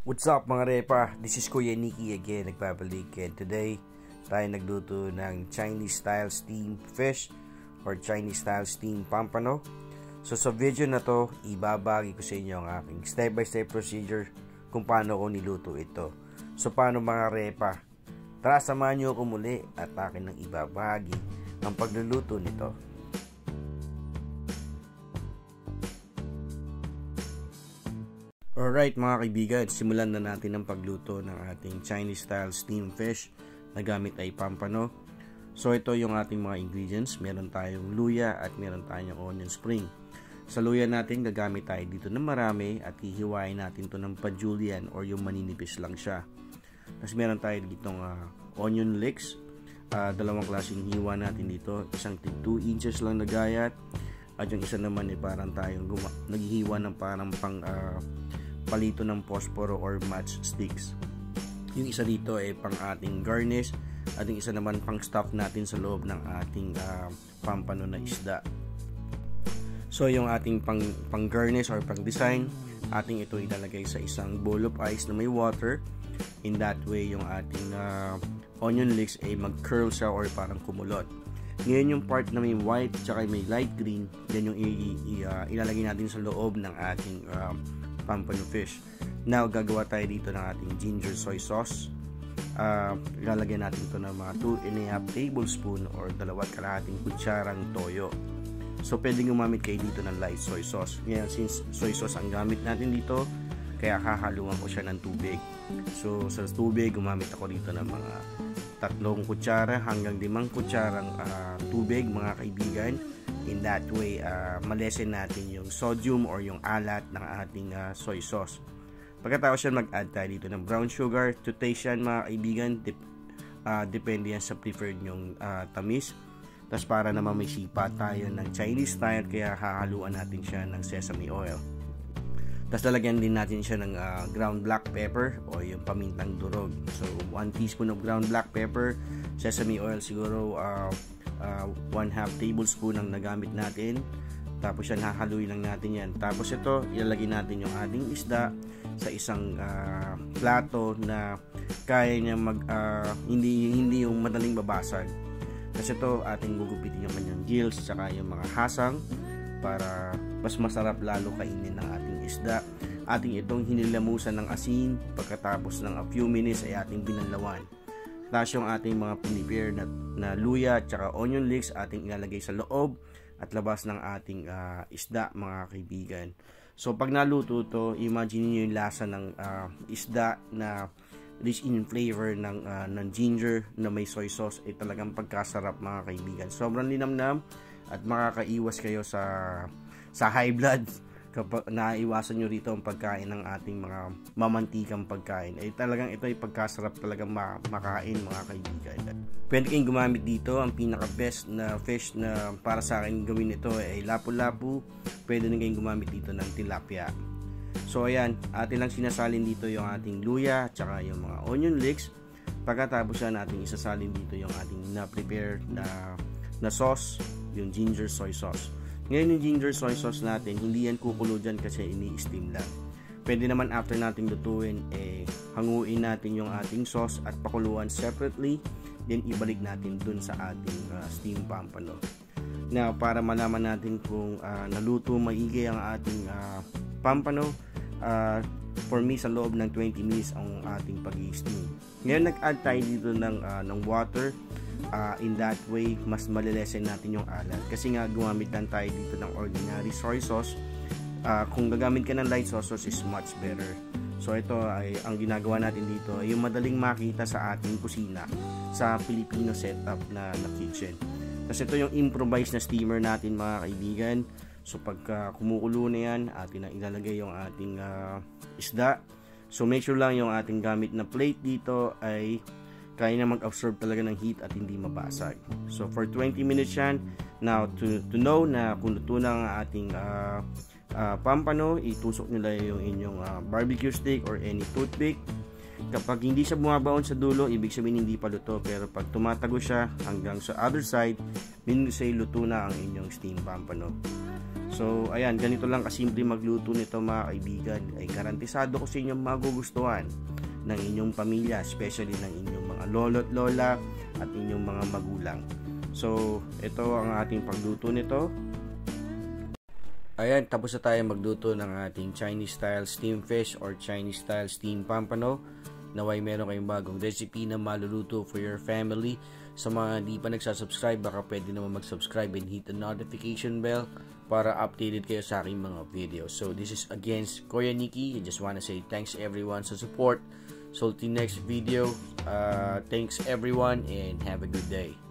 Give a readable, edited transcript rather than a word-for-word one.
What's up mga repa? This is Kuya Nicky again, nagbabalik, and today tayo nagluto ng Chinese style steamed fish or Chinese style steamed pampano. So sa video na to, ibabagi ko sa inyo ang aking step by step procedure kung paano ko niluto ito. So paano mga repa? Tara, samahan nyo ako muli at akin nang ibabagi ang pagluluto nito. Alright mga kaibigan, simulan na natin ang pagluto ng ating Chinese style steamed fish na gamit ay pampano. So ito yung ating mga ingredients. Meron tayong luya at meron tayong onion spring. Sa luya natin, gagamit tayo dito ng marami at hihiwain natin to ng pa-julienne or yung maninipis lang siya. Tapos meron tayo ditong onion leeks. Dalawang klaseng hiwa natin dito. Isang 2 inches lang na gayat. At yung isa naman ay parang tayong naghihiwa ng parang pang palito ng posporo or matchsticks. Yung isa dito ay pang ating garnish at yung isa naman pang stuff natin sa loob ng ating pampano na isda. So yung ating pang garnish or pang design, ating ito ilalagay sa isang bowl of ice na may water. In that way yung ating onion leeks ay mag-curl siya or parang kumulot. Ngayon yung part na may white tsaka may light green, yan yung ilalagay natin sa loob ng ating pampano fish. Now, gagawa tayo dito ng ating ginger soy sauce. Ilalagay natin ito ng mga 2.5 tablespoon or 2.5 kutsarang toyo. So, pwedeng gumamit kayo dito ng light soy sauce. Ngayon, since soy sauce ang gamit natin dito, kaya hahaluan ko siya ng tubig. So, sa tubig, gumamit ako dito ng mga 3 kutsara hanggang 5 kutsarang tubig mga kaibigan. In that way, malesen natin yung sodium or yung alat ng ating soy sauce. Pagkatapos yan, mag-add tayo dito ng brown sugar. To taste yan mga kaibigan, depende yan sa preferred yung tamis. Tapos para naman may sipa tayo ng Chinese style, kaya hahaluan natin siya ng sesame oil. Tapos lalagyan din natin siya ng ground black pepper o yung pamintang durog. So 1 teaspoon of ground black pepper, sesame oil siguro 1/2 tablespoon ang nagamit natin. Tapos yan, hahaluin lang natin yan. Tapos ito, ilalagay natin yung ating isda sa isang plato na kaya niya hindi yung madaling babasag. Kasi ito, ating gugupitin yung kanyang gills saka yung mga hasang para mas masarap lalo kainin ng ating isda. Ating itong hinilamusan ng asin, pagkatapos ng a few minutes ay ating binanlawan. Tapos yung ating mga prepare na luya at saka onion leeks ating ilalagay sa loob at labas ng ating isda mga kaibigan. So pag naluto to, imagine niyo yung lasa ng isda na rich in flavor ng ginger na may soy sauce ay talagang pagkasarap mga kaibigan. Sobrang linamnam at makakaiwas kayo sa high blood kapag naiwasan nyo rito ang pagkain ng ating mga mamantikang pagkain. Ay talagang ito ay pagkasarap talagang makain mga kaibigan. Pwede kayong gumamit dito. Ang pinaka best na fish na para sa akin gawin ito ay lapu-lapu. Pwede din kayong gumamit dito ng tilapia. So ayan, atin lang sinasalin dito yung ating luya at saka yung mga onion leeks. Pagkatapos yan, ating isasalin dito yung ating na-prepare na sauce, yung ginger soy sauce. Ngayon yung ginger soy sauce natin, hindi yan kukulo dyan kasi ini-steam lang. Pwede naman after natin lutuin, hanguin natin yung ating sauce at pakuluan separately. Then ibalik natin dun sa ating steam pampano. Now, para malaman natin kung naluto maigi ang ating pampano, for me sa loob ng 20 minutes ang ating pag-i-steam. Ngayon nag-add tayo dito ng water. In that way, mas malilesen natin yung alat. Kasi nga, gumamit lang tayo dito ng ordinary soy sauce. Kung gagamit ka ng light sauce is much better. So, ito ay ang ginagawa natin dito ay yung madaling makita sa ating kusina sa Filipino setup na kitchen. Kasi ito yung improvised na steamer natin mga kaibigan. So, pagka kumukulo na yan, atin ang ilalagay yung ating isda. So, make sure lang yung ating gamit na plate dito ay kaya na mag-absorb talaga ng heat at hindi mabasag. So for 20 minutes yan. Now to know na kung luto na ang ating pampano, itusok nyo lang yung inyong barbecue stick or any toothpick. Kapag hindi siya bumabaon sa dulo, ibig sabihin hindi pa luto. Pero pag tumatago siya hanggang sa other side, meaning say luto na ang inyong steam pampano. So ayan, ganito lang kasimple magluto nito mga kaibigan. Ay garantisado ko sa inyo magugustuhan ng inyong pamilya, especially ng inyong mga lolo't lola at inyong mga magulang. So ito ang ating pagluto nito. Ayan, tapos na tayo magluto ng ating Chinese style steamed fish or Chinese style steamed pampano. Naway meron kayong bagong recipe na maluluto for your family. Sa mga hindi pa nagsasubscribe, baka pwede naman mag-subscribe and hit the notification bell para updated kayo sa aking mga videos. So this is again Kuya Nicky. I just wanna say thanks everyone sa support. So till next video, thanks everyone and have a good day.